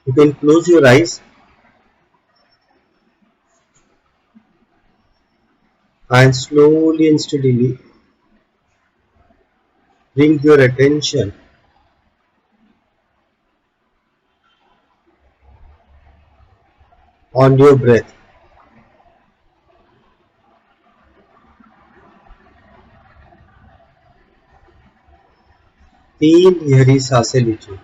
You can close your eyes and slowly and steadily bring your attention on your breath. 3 गहरी सांसें लीजिए।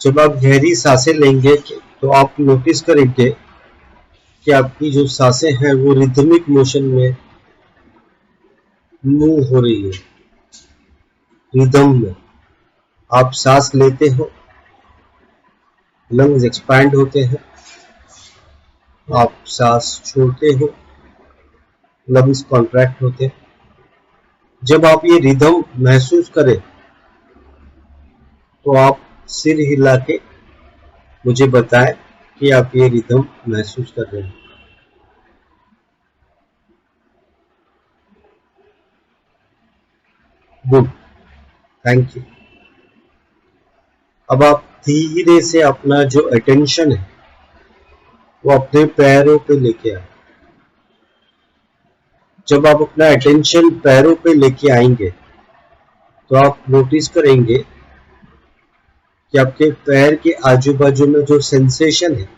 जब आप गहरी सांसें लेंगे तो आप नोटिस करेंगे कि आपकी जो सांसें हैं वो रिदमिक मोशन में मूव हो रही है। रिदम में आप सांस लेते हो, लंग्स एक्सपैंड होते हैं, आप सांस छोड़ते हो, लंग्स कॉन्ट्रैक्ट होते हैं। जब आप ये रिदम महसूस करें तो आप सिर हिला के मुझे बताएं कि आप ये रिदम महसूस कर रहे हैं। Good, thank you. अब आप धीरे से अपना जो अटेंशन है वो अपने पैरों पे लेके आए। जब आप अपना अटेंशन पैरों पे लेके आएंगे तो आप नोटिस करेंगे कि आपके पैर के आजू बाजू में जो सेंसेशन है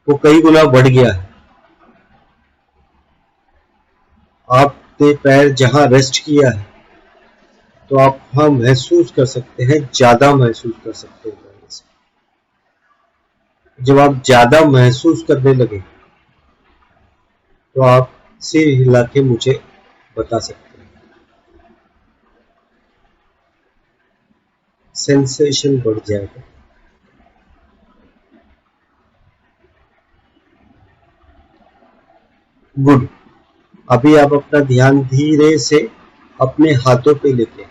वो कई गुना बढ़ गया है। आपने पैर जहां रेस्ट किया है तो आप वहां महसूस कर सकते हैं, ज्यादा महसूस कर सकते हैं। जब आप ज्यादा महसूस करने लगे तो आप सिर हिला के मुझे बता सकते हैं। सेंसेशन बढ़ जाएगा। गुड। अभी आप अपना ध्यान धीरे से अपने हाथों पे लेके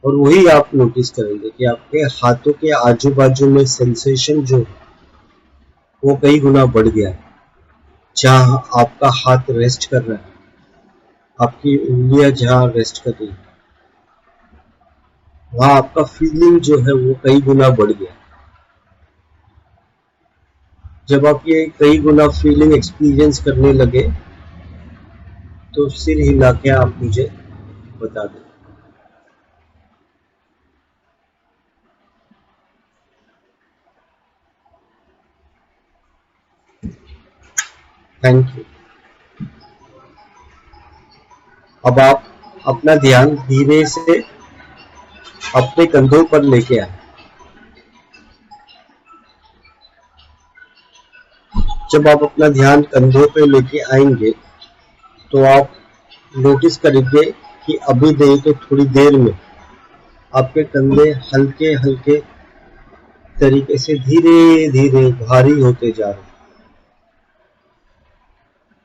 और वही आप नोटिस करेंगे कि आपके हाथों के आजू बाजू में सेंसेशन जो है वो कई गुना बढ़ गया है। जहां आपका हाथ रेस्ट कर रहा है, आपकी उंगलियां जहां रेस्ट कर रही है, वहां आपका फीलिंग जो है वो कई गुना बढ़ गया। जब आप ये कई गुना फीलिंग एक्सपीरियंस करने लगे तो सिर हिला के आप मुझे बता दें। Thank you. अब आप अपना ध्यान धीरे से अपने कंधों पर लेके आए। जब आप अपना ध्यान कंधों पे लेके आएंगे तो आप नोटिस करेंगे कि अभी नहीं तो थोड़ी देर में आपके कंधे हल्के हल्के तरीके से धीरे धीरे भारी होते जा रहे हैं।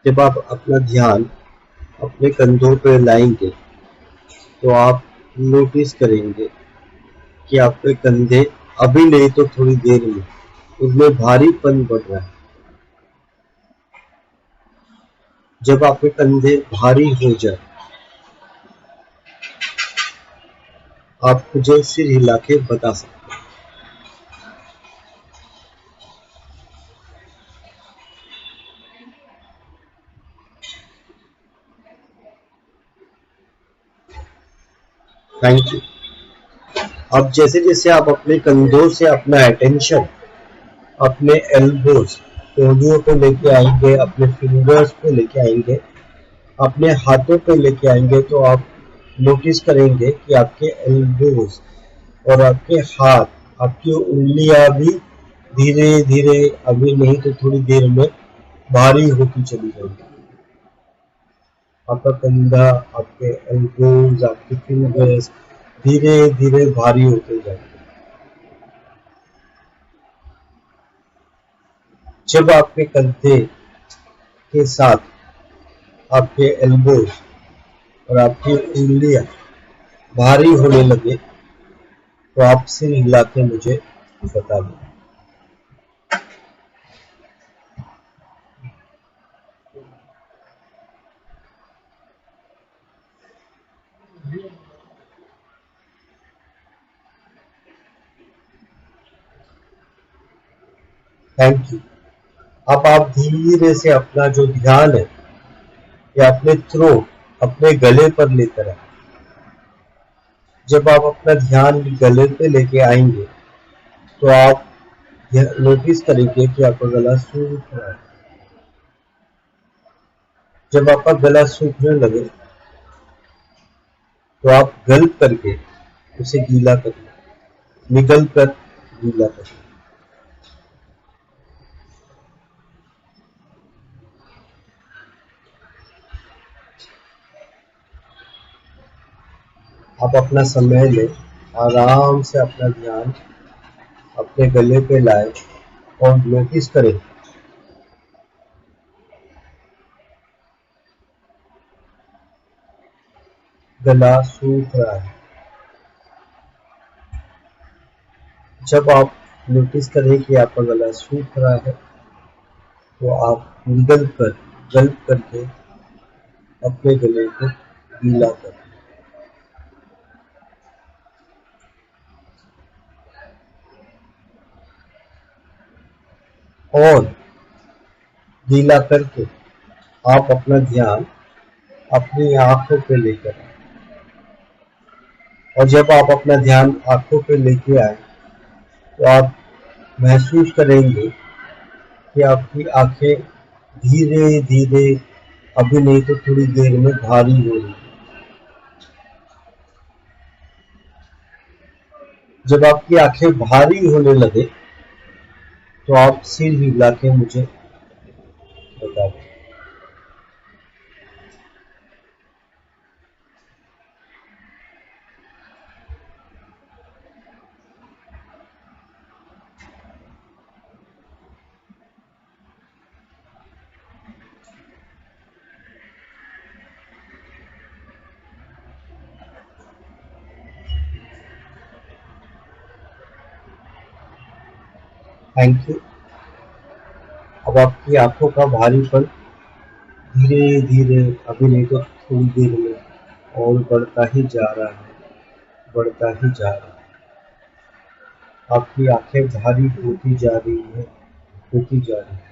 जब आप अपना ध्यान अपने कंधों पे लाएंगे तो आप नोटिस करेंगे कि आपके कंधे अभी नहीं तो थोड़ी देर में उनमें भारीपन बढ़ रहा है। जब आपके कंधे भारी हो जाए आप मुझे सिर हिला के बता सकते हैं। Thank you. अब जैसे जैसे आप अपने कंधों से अपना अटेंशन अपने एल्बोज कोहनियों पे लेके आएंगे, अपने फिंगर्स पे लेके आएंगे, अपने हाथों पे लेके आएंगे तो आप नोटिस करेंगे कि आपके एल्बोज और आपके हाथ, आपकी उंगलियां भी धीरे धीरे अभी नहीं तो थोड़ी देर में भारी होती चली जाएगी। आपका कंधा, आपके एल्बोज, आपके फिंगर्स धीरे धीरे भारी होते जाएंगे। जब आपके कंधे के साथ आपके एल्बोज और आपकी उंगलियां भारी होने लगे तो आप सिर हिला के मुझे बता दें। Thank you. अब आप धीरे से अपना जो ध्यान है ये अपने थ्रोट, अपने गले पर लेकर आए। जब आप अपना ध्यान गले पे लेके आएंगे तो आप यह नोटिस करेंगे कि आपका गला सूख रहा है। जब आपका गला सूखने लगे तो आप गल्प करके उसे गीला करिए, निगल कर गीला करिए। आप अपना समय लें, आराम से अपना ध्यान अपने गले पे लाए और नोटिस करें गला सूख रहा है। जब आप नोटिस करें कि आपका गला सूख रहा है तो आप निगल कर गल्प करके अपने गले को गीला करें। और गीला करके आप अपना ध्यान अपनी आंखों पे लेकर आए। और जब आप अपना ध्यान आंखों पे लेके आए तो आप महसूस करेंगे कि आपकी आंखें धीरे धीरे, अभी नहीं तो थोड़ी देर में भारी हो रही है। जब आपकी आंखें भारी होने लगे तो आप सिर हिला के मुझे बता दें। Thank you. अब आपकी आंखों का भारीपन धीरे धीरे, अभी नहीं तो थोड़ी देर में और बढ़ता ही जा रहा है, बढ़ता ही जा रहा है। आपकी आंखें भारी होती जा रही है, होती जा रही है।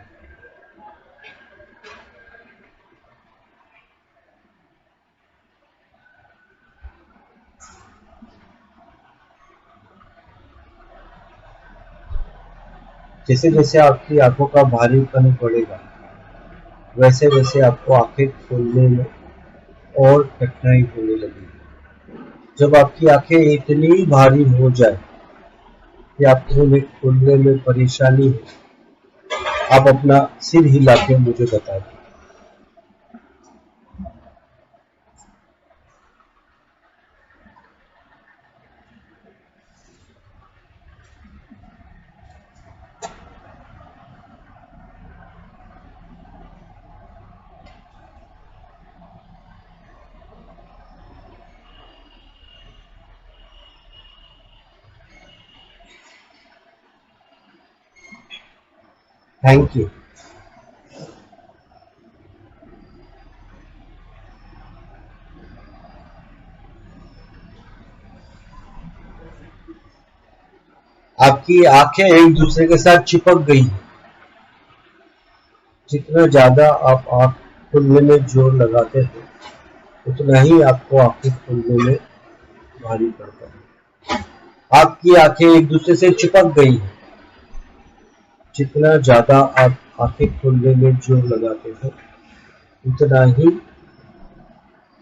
जैसे जैसे आपकी आंखों का भारीपन बढ़ेगा वैसे वैसे आपको आंखें खोलने में और कठिनाई होने लगेगी। जब आपकी आंखें इतनी भारी हो जाए कि आपको उन्हें खोलने में परेशानी हो, आप अपना सिर हिला के मुझे बता दें। Thank you. आपकी आंखें एक दूसरे के साथ चिपक गई हैं। जितना ज्यादा आप आंख खोलने में जोर लगाते हैं उतना ही आपको आंखें खोलने में भारी पड़ता है। आपकी आंखें एक दूसरे से चिपक गई हैं। जितना ज्यादा आप आंखें खोलने में जोर लगाते हैं उतना ही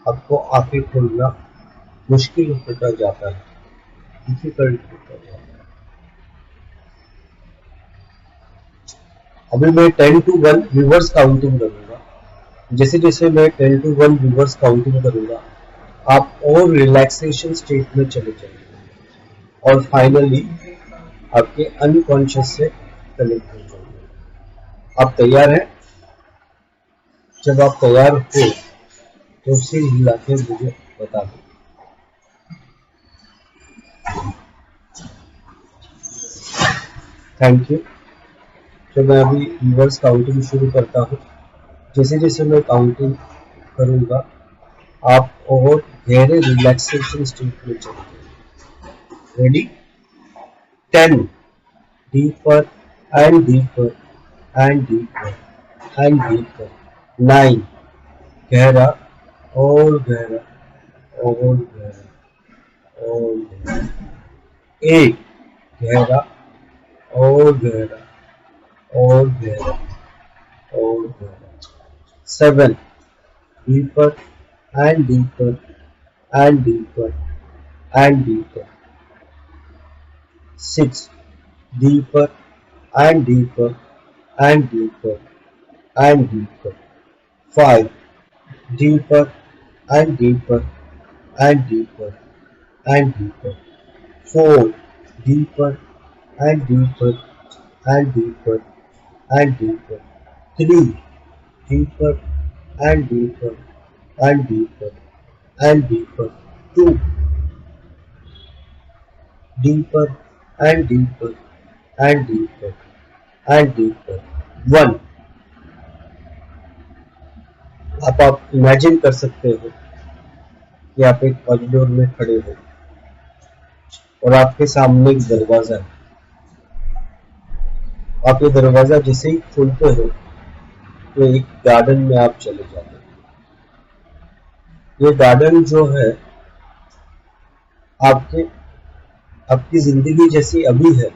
आपको आंखें खोलना मुश्किल होता जाता है, डिफिकल्ट होता जाता है। अभी मैं 10 to 1 रिवर्स काउंटिंग करूंगा। जैसे जैसे मैं 10 to 1 रिवर्स काउंटिंग करूंगा आप और रिलैक्सेशन स्टेट में चले जाएंगे और फाइनली आपके अनकॉन्शियस से कनेक्ट हो जाएंगे। आप तैयार हैं? जब आप तैयार हो तो सिर हिला के मुझे बता दो। Thank you. तो मैं अभी रिवर्स काउंटिंग शुरू करता हूँ। जैसे जैसे मैं काउंटिंग करूँगा आप और गहरे रिलैक्सेशन स्टेट में चले। Ready? 10 deeper and deeper and deeper and deeper. 9 गहरा और गहरा और गहरा और गहरा। 8 गहरा और गहरा और गहरा और गहरा। 7 deeper and deeper and deeper and deeper. 6 deeper and deeper and deeper and deeper. 5 deeper and deeper and deeper and deeper. 4 deeper and deeper and deeper and deeper. 3 deeper and deeper and deeper and deeper. 2 deeper and deeper and deeper and deeper. 1 आप imagine कर सकते हो कि आप एक corridor में खड़े हो और आपके सामने एक दरवाजा है। आप ये दरवाजा जैसे ही खोलते हो तो एक गार्डन में आप चले जाते हो। ये गार्डन जो है आपके आपकी जिंदगी जैसी अभी है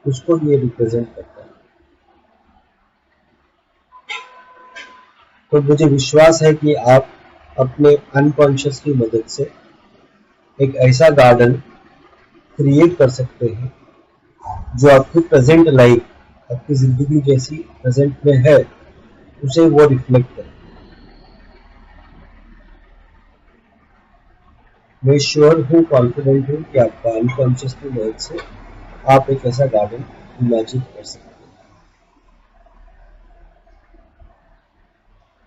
उसको ये रिप्रेजेंट करता है। तो मुझे विश्वास है कि आप अपने अनकॉन्शियस की मदद से एक ऐसा गार्डन क्रिएट कर सकते हैं जो आपकी प्रेजेंट लाइफ आपकी जिंदगी जैसी प्रेजेंट में है उसे वो रिफ्लेक्ट करे। मैं श्योर हूँ, कॉन्फिडेंट हूँ कि आपका अनकॉन्शियस की मदद से आप एक ऐसा गार्डन इमेजिन कर सकते हैं।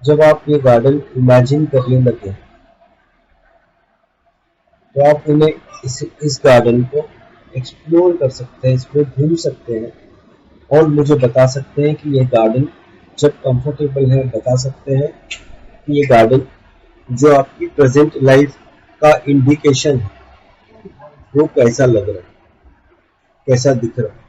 जब आप ये गार्डन इमेजिन करने लगे तो आप उन्हें इस गार्डन को एक्सप्लोर कर सकते हैं, इसमें घूम सकते हैं और मुझे बता सकते हैं कि ये गार्डन जब कंफर्टेबल है बता सकते हैं कि ये गार्डन जो आपकी प्रेजेंट लाइफ का इंडिकेशन है वो कैसा लग रहा है, कैसा दिख रहा है।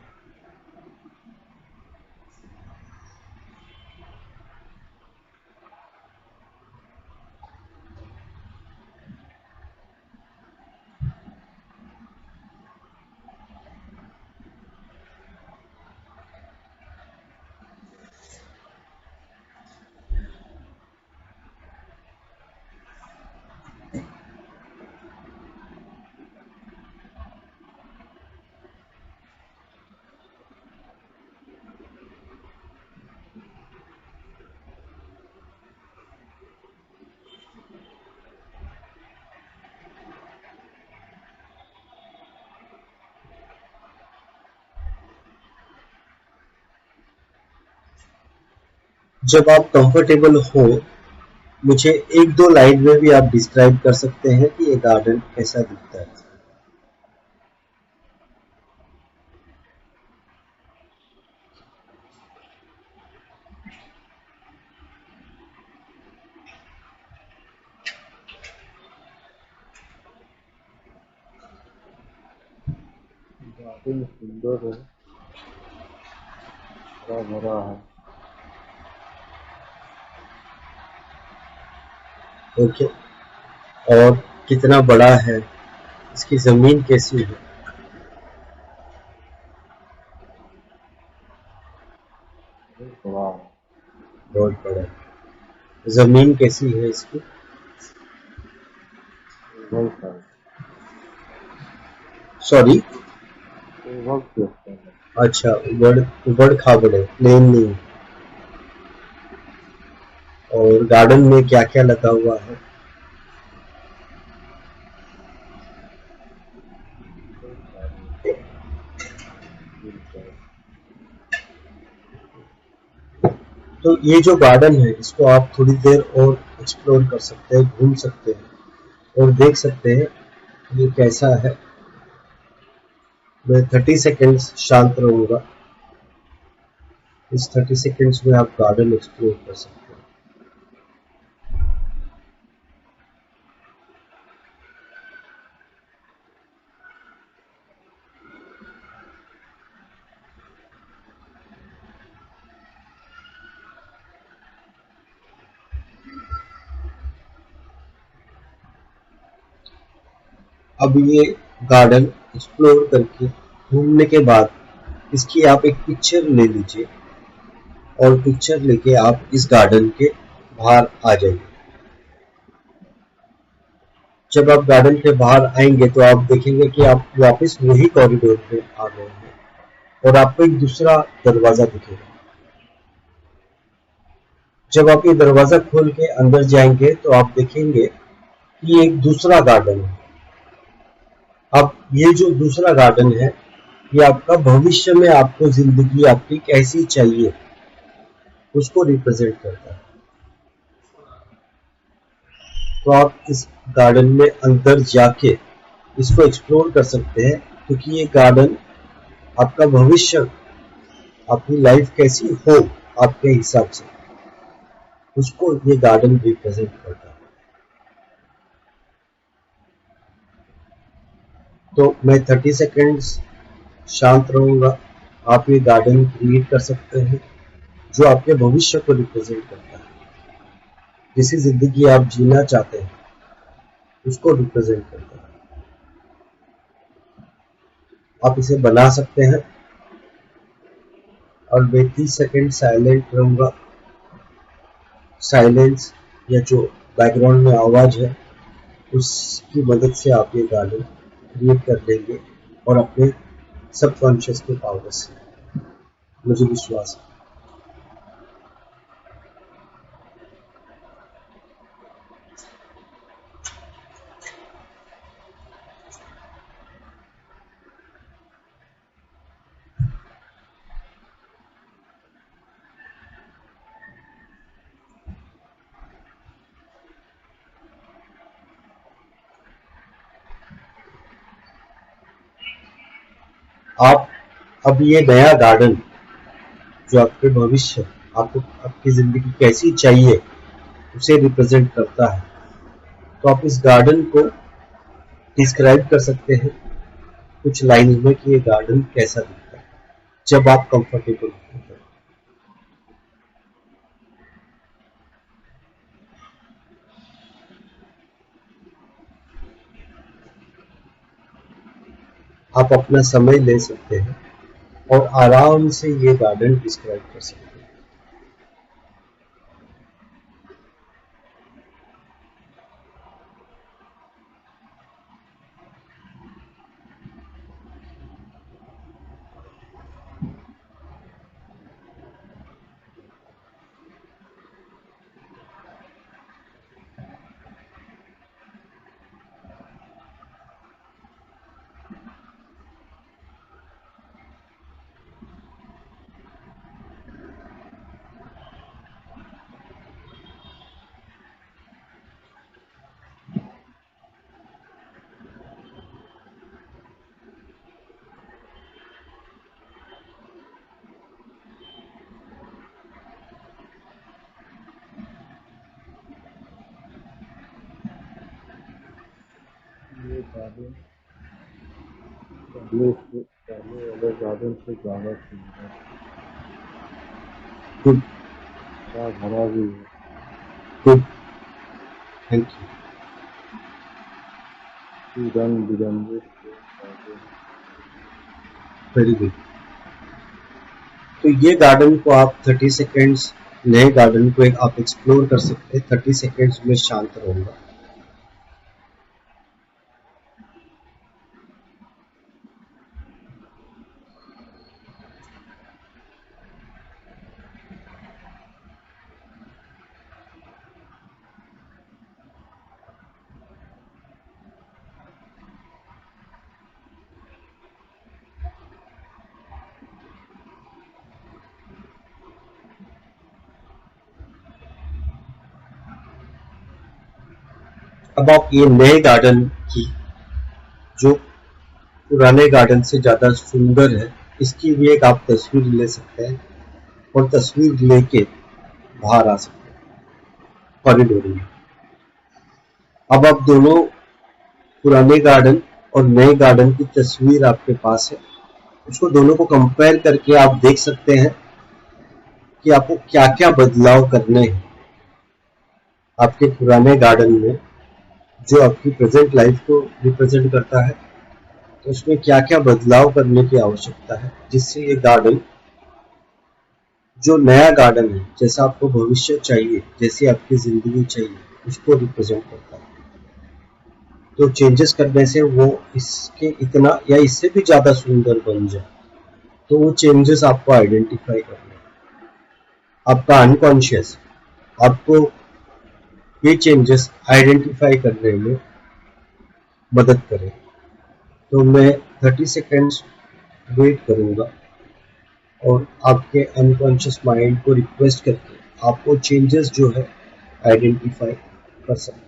जब आप कंफर्टेबल हो मुझे एक दो लाइन में भी आप डिस्क्राइब कर सकते हैं कि ये गार्डन कैसा दिखता है। गार्डन सुंदर है, हरा भरा है। ओके। और कितना बड़ा है, इसकी जमीन कैसी है? बहुत बड़ा है। जमीन कैसी है इसकी? सॉरी, अच्छा, उबड़ उबड़ खाबड़ है, प्लेन नहीं। और गार्डन में क्या क्या लगा हुआ है? तो ये जो गार्डन है इसको आप थोड़ी देर और एक्सप्लोर कर सकते हैं, घूम सकते हैं और देख सकते हैं ये कैसा है। मैं 30 सेकेंड्स शांत रहूंगा। इस 30 सेकेंड्स में आप गार्डन एक्सप्लोर कर सकते हैं। अब ये गार्डन एक्सप्लोर करके घूमने के बाद इसकी आप एक पिक्चर ले लीजिए और पिक्चर लेके आप इस गार्डन के बाहर आ जाइए। जब आप गार्डन के बाहर आएंगे तो आप देखेंगे कि आप वापस वही कॉरिडोर पे आ गए हैं और आपको एक दूसरा दरवाजा दिखेगा। जब आप ये दरवाजा खोल के अंदर जाएंगे तो आप देखेंगे कि एक दूसरा गार्डन है। अब ये जो दूसरा गार्डन है ये आपका भविष्य में आपको जिंदगी आपकी कैसी चाहिए उसको रिप्रेजेंट करता है। तो आप इस गार्डन में अंदर जाके इसको एक्सप्लोर कर सकते हैं क्योंकि ये गार्डन आपका भविष्य, आपकी लाइफ कैसी हो आपके हिसाब से, उसको ये गार्डन रिप्रेजेंट करता है। तो मैं 30 सेकेंड्स शांत रहूंगा। आप ये गार्डन क्रिएट कर सकते हैं जो आपके भविष्य को रिप्रेजेंट करता है। जिसे जिंदगी आप जीना चाहते हैं उसको रिप्रेजेंट करता है। आप इसे बना सकते हैं और मैं 30 सेकेंड साइलेंट रहूंगा। साइलेंस या जो बैकग्राउंड में आवाज है उसकी मदद से आप ये गार्डन क्रिएट कर लेंगे और अपने सबकॉन्शियस के पावर से, मुझे विश्वास है। आप अब ये नया गार्डन जो आपके भविष्य, आपको आपकी जिंदगी कैसी चाहिए उसे रिप्रेजेंट करता है। तो आप इस गार्डन को डिस्क्राइब कर सकते हैं कुछ लाइन में कि ये गार्डन कैसा दिखता है जब आप कंफर्टेबल होते हैं। आप अपना समय ले सकते हैं और आराम से ये गार्डन डिस्क्राइब कर सकते हैं। ये गार्डन पहले वाले गार्डन से ज्यादा सुंदर, गुड, हरा भरा भी है। Good, thank you. रंग बिरंगे पौधे, वेरी गुड। तो ये गार्डन को आप 30 सेकेंड्स, नए गार्डन को एक आप एक्सप्लोर कर सकते हैं। 30 सेकेंड्स में शांत रहूंगा। अब आप ये नए गार्डन की, जो पुराने गार्डन से ज्यादा सुंदर है, इसकी भी एक आप तस्वीर ले सकते हैं और तस्वीर लेके बाहर आ सकते हैं कॉरिडोर में। अब आप दोनों पुराने गार्डन और नए गार्डन की तस्वीर आपके पास है, उसको दोनों को कंपेयर करके आप देख सकते हैं कि आपको क्या क्या बदलाव करने हैं आपके पुराने गार्डन में, जो आपकी प्रेजेंट लाइफ को रिप्रेजेंट करता है। तो उसमें क्या क्या बदलाव करने की आवश्यकता है, जिससे ये गार्डन, जो नया गार्डन है, जैसा आपको भविष्य चाहिए, जैसी आपकी जिंदगी चाहिए, उसको रिप्रेजेंट करता है। तो चेंजेस करने से वो इसके इतना या इससे भी ज्यादा सुंदर बन जाए, तो वो चेंजेस आपको आइडेंटिफाई करना है। आपका अनकॉन्शियस आपको ये चेंजेस आइडेंटिफाई करने में मदद करे। तो मैं 30 सेकेंड्स वेट करूंगा और आपके अनकॉन्शियस माइंड को रिक्वेस्ट करके आपको चेंजेस जो है आइडेंटिफाई कर सकते हैं।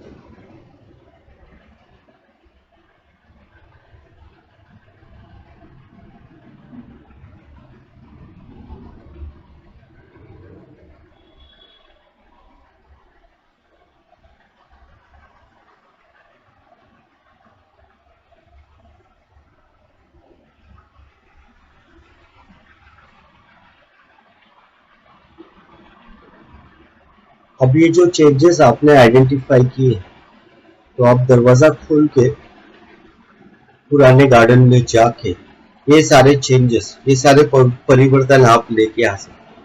अब ये जो चेंजेस आपने आइडेंटिफाई किए, तो आप दरवाजा खोल के पुराने गार्डन में जाके ये सारे चेंजेस, ये सारे परिवर्तन आप लेके आ सकते हैं।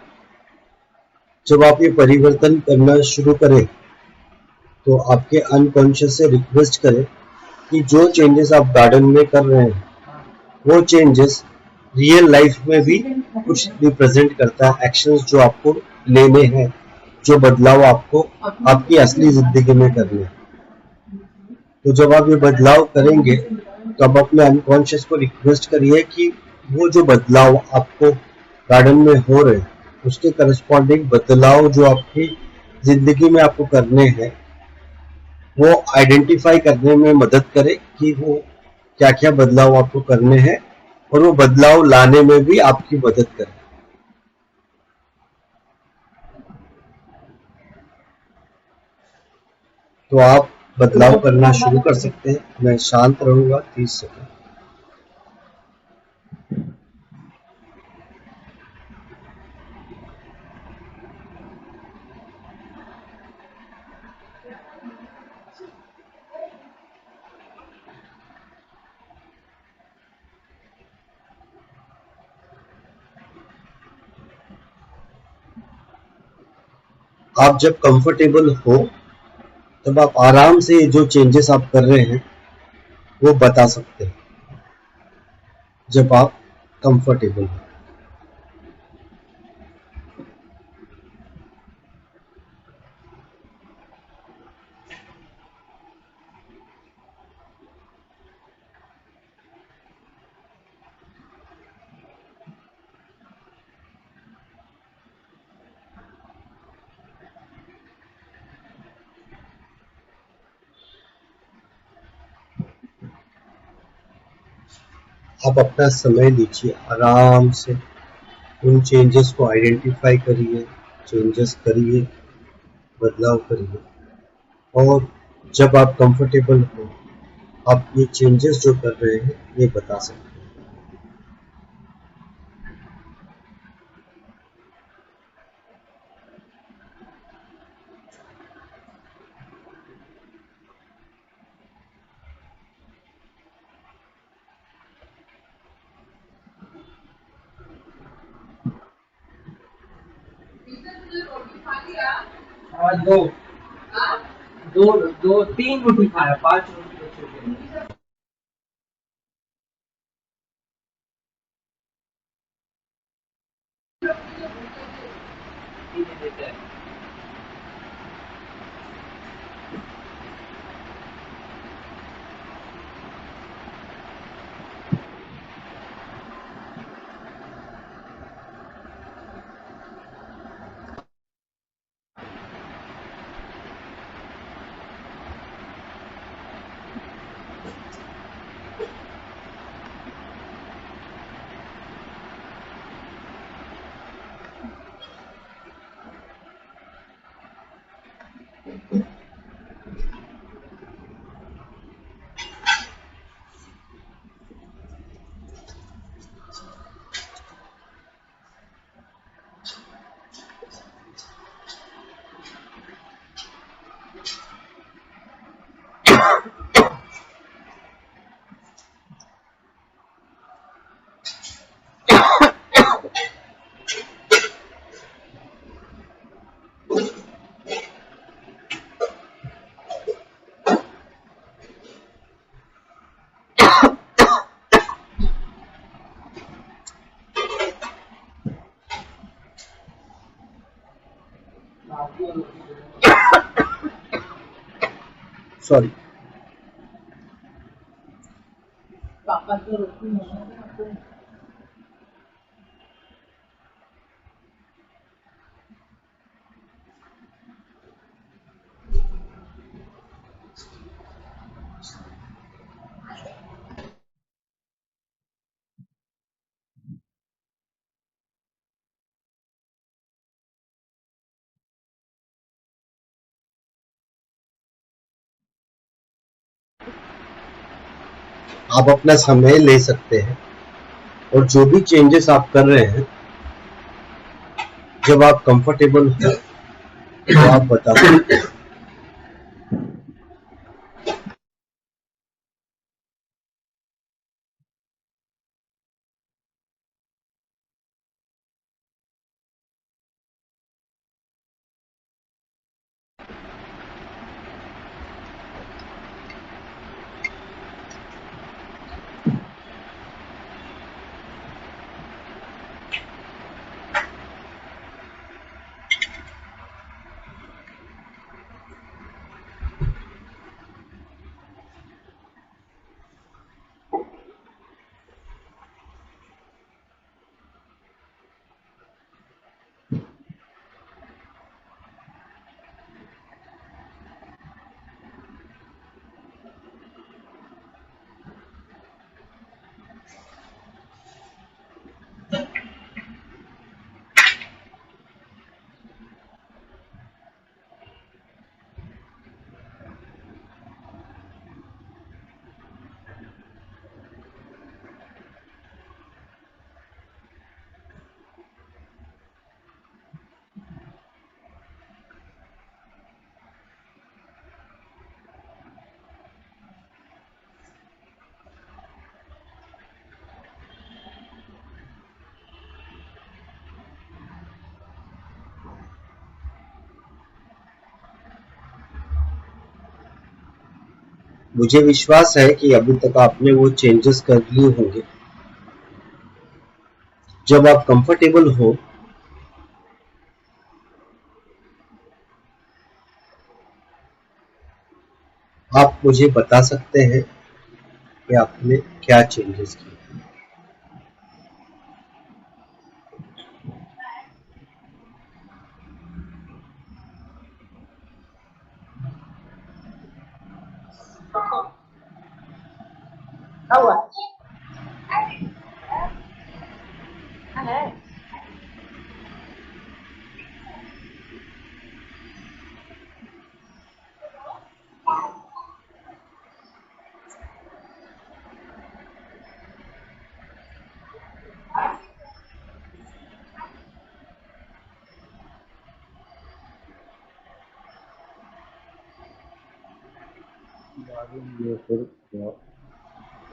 जब आप ये परिवर्तन करना शुरू करें, तो आपके अनकॉन्शियस से रिक्वेस्ट करें कि जो चेंजेस आप गार्डन में कर रहे हैं, वो चेंजेस रियल लाइफ में भी कुछ रिप्रेजेंट करता है, एक्शंस जो आपको लेने हैं, जो बदलाव आपको आपकी असली जिंदगी में करने हैं। तो जब आप ये बदलाव करेंगे, तो आप अपने अनकॉन्शियस को रिक्वेस्ट करिए कि वो जो बदलाव आपको गार्डन में हो रहे हैं, उसके करस्पॉन्डिंग बदलाव जो आपकी जिंदगी में आपको करने हैं, वो आइडेंटिफाई करने में मदद करे कि वो क्या क्या बदलाव आपको करने हैं, और वो बदलाव लाने में भी आपकी मदद करे। तो आप बदलाव करना शुरू कर सकते हैं। मैं शांत रहूंगा 30 सेकंड। आप जब कंफर्टेबल हो, तब आप आराम से जो चेंजेस आप कर रहे हैं वो बता सकते हैं, जब आप कंफर्टेबल हो। आप अपना समय लीजिए, आराम से उन चेंजेस को आइडेंटिफाई करिए, चेंजेस करिए, बदलाव करिए, और जब आप कंफर्टेबल हो, आप ये चेंजेस जो कर रहे हैं ये बता सकते हैं। हाँ, दो दो दो तीन रोटी खाया, 5 रोटी बची है। सॉरी। पापा तो रोटी नहीं। आप अपना समय ले सकते हैं और जो भी चेंजेस आप कर रहे हैं, जब आप कंफर्टेबल हो तो आप बता सकते हैं। मुझे विश्वास है कि अभी तक आपने वो चेंजेस कर लिए होंगे। जब आप कंफर्टेबल हो, आप मुझे बता सकते हैं कि आपने क्या चेंजेस किए। क्या हुआ? है ये फिर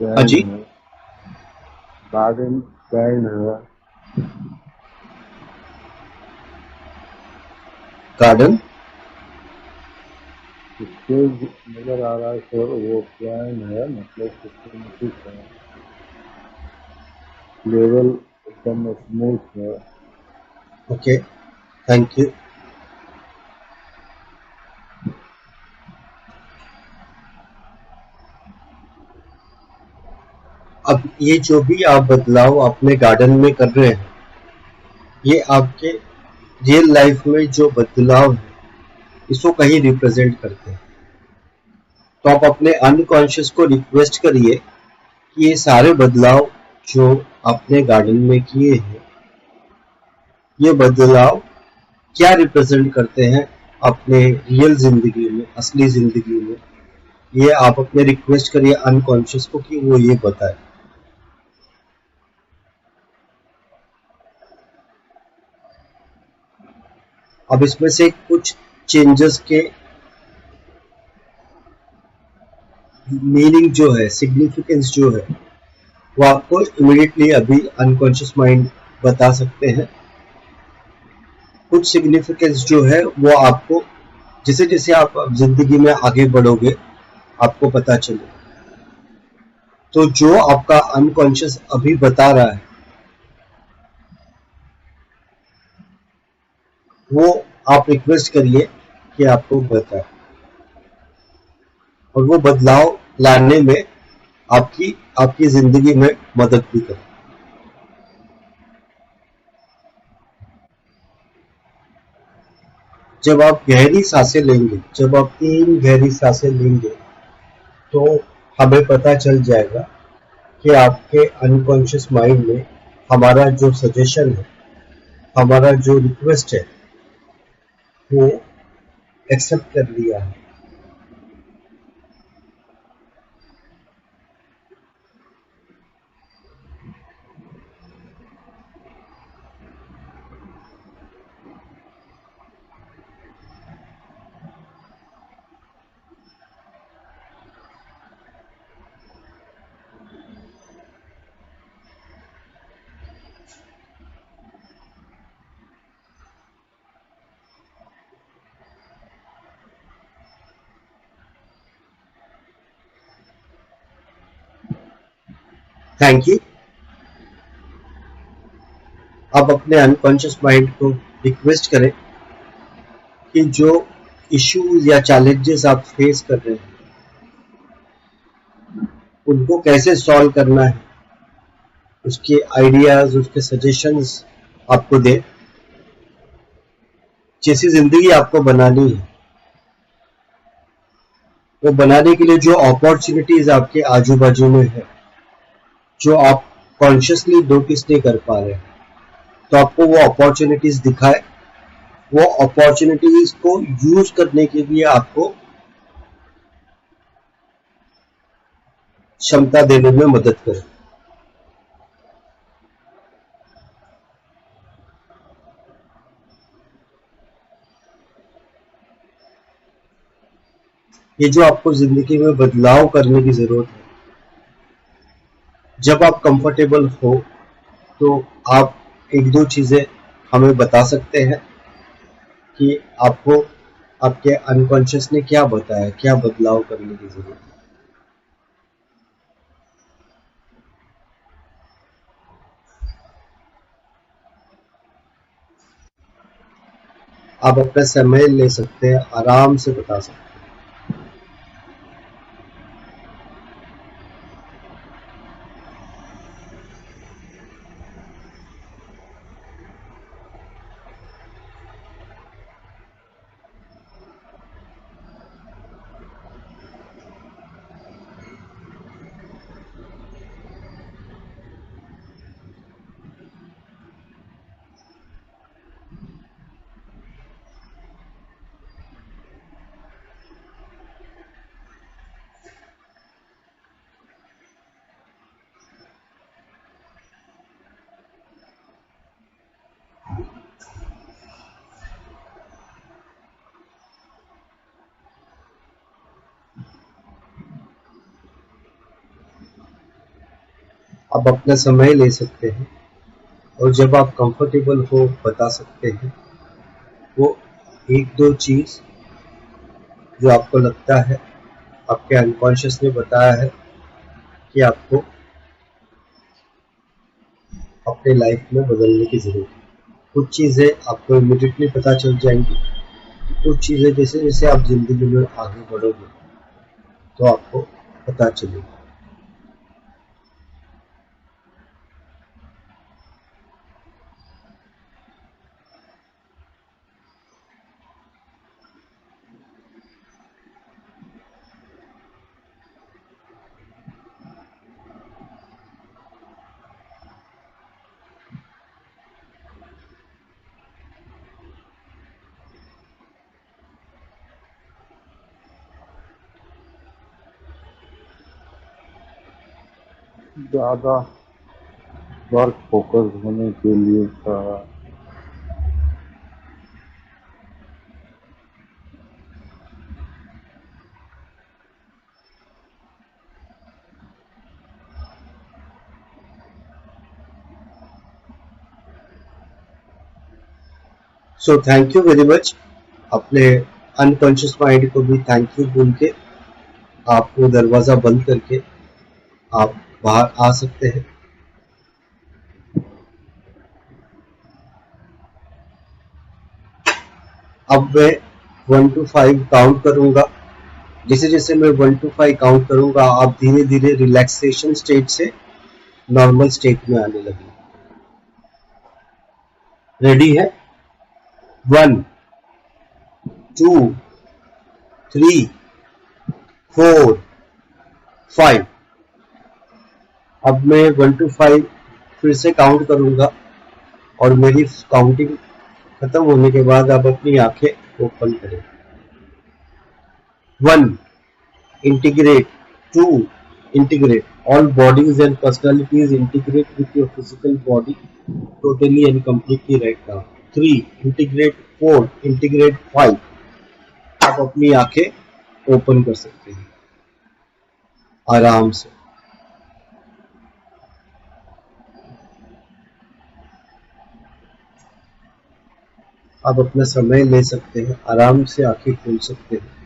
हाँ जी, है गार्डन पैन है। गार्डन स्टेज नजर आ रहा है सर, वो प्लान है, मतलब सिस्टमेटिक है, लेवल एकदम स्मूथ है। Okay, thank you. अब ये जो भी आप बदलाव अपने गार्डन में कर रहे हैं, ये आपके रियल लाइफ में जो बदलाव है, इसको कहीं रिप्रेजेंट करते हैं। तो आप अपने अनकॉन्शियस को रिक्वेस्ट करिए कि ये सारे बदलाव जो आपने गार्डन में किए हैं, ये बदलाव क्या रिप्रेजेंट करते हैं अपने रियल जिंदगी में, असली जिंदगी में। ये आप अपने रिक्वेस्ट करिए अनकॉन्शियस को कि वो ये बताए। अब इसमें से कुछ चेंजेस के मीनिंग जो है, सिग्निफिकेंस जो है, वो आपको इमीडिएटली अभी अनकॉन्शियस माइंड बता सकते हैं। कुछ सिग्निफिकेंस जो है वो आपको जैसे जैसे आप जिंदगी में आगे बढ़ोगे आपको पता चले। तो जो आपका अनकॉन्शियस अभी बता रहा है वो आप रिक्वेस्ट करिए कि आपको बताए। और वो बदलाव लाने में आपकी आपकी जिंदगी में मदद भी करे। जब आप गहरी सांसें लेंगे, जब आप 3 गहरी सांसें लेंगे, तो हमें पता चल जाएगा कि आपके अनकॉन्शियस माइंड में हमारा जो सजेशन है, हमारा जो रिक्वेस्ट है, वो एक्सेप्ट कर लिया है। Thank you. अब अपने अनकॉन्शियस माइंड को रिक्वेस्ट करें कि जो इश्यूज या चैलेंजेस आप फेस कर रहे हैं, उनको कैसे सॉल्व करना है, उसके आइडियाज, उसके सजेशंस आपको दे। जैसी जिंदगी आपको बनानी है, वो बनाने के लिए जो अपॉर्चुनिटीज आपके आजू बाजू में है, जो आप कॉन्शियसली नोटिस नहीं कर पा रहे हैं, तो आपको वो अपॉर्चुनिटीज दिखाए, वो अपॉर्चुनिटीज को यूज करने के लिए आपको क्षमता देने में मदद करे। ये जो आपको जिंदगी में बदलाव करने की जरूरत है, जब आप कंफर्टेबल हो तो आप एक दो चीजें हमें बता सकते हैं कि आपको आपके अनकॉन्शियस ने क्या बताया, क्या बदलाव करने की जरूरत है। आप अपना समय ले सकते हैं, आराम से बता सकते हैं। आप अपना समय ले सकते हैं और जब आप कंफर्टेबल हो बता सकते हैं वो एक दो चीज जो आपको लगता है आपके अनकॉन्शियस ने बताया है कि आपको अपने लाइफ में बदलने की जरूरत है। कुछ चीजें आपको इमिडिएटली पता चल जाएंगी, कुछ चीजें जैसे जैसे आप जिंदगी में आगे बढ़ोगे तो आपको पता चलेगा। ज़्यादा वर्क फोकस होने के लिए सारा so thank you very much. अपने अनकॉन्शियस माइंड को भी थैंक यू बोल के आप वो दरवाजा बंद करके आप बाहर आ सकते हैं। अब मैं 1 to 5 काउंट करूंगा जैसे जैसे मैं 1 to 5 काउंट करूंगा आप धीरे धीरे रिलैक्सेशन स्टेट से नॉर्मल स्टेट में आने लगे। रेडी है? 1 2 3 4 5। अब मैं 1 to 5 फिर से काउंट करूंगा और मेरी काउंटिंग खत्म होने के बाद आप अपनी आंखें ओपन करें। 1 integrate, 2 integrate, all bodies and personalities integrate with your physical body totally and completely right now। 3 integrate, 4 integrate, 5। आप अपनी आंखें ओपन कर सकते हैं आराम से। आप अपना समय ले सकते हैं, आराम से आंखें खोल सकते हैं।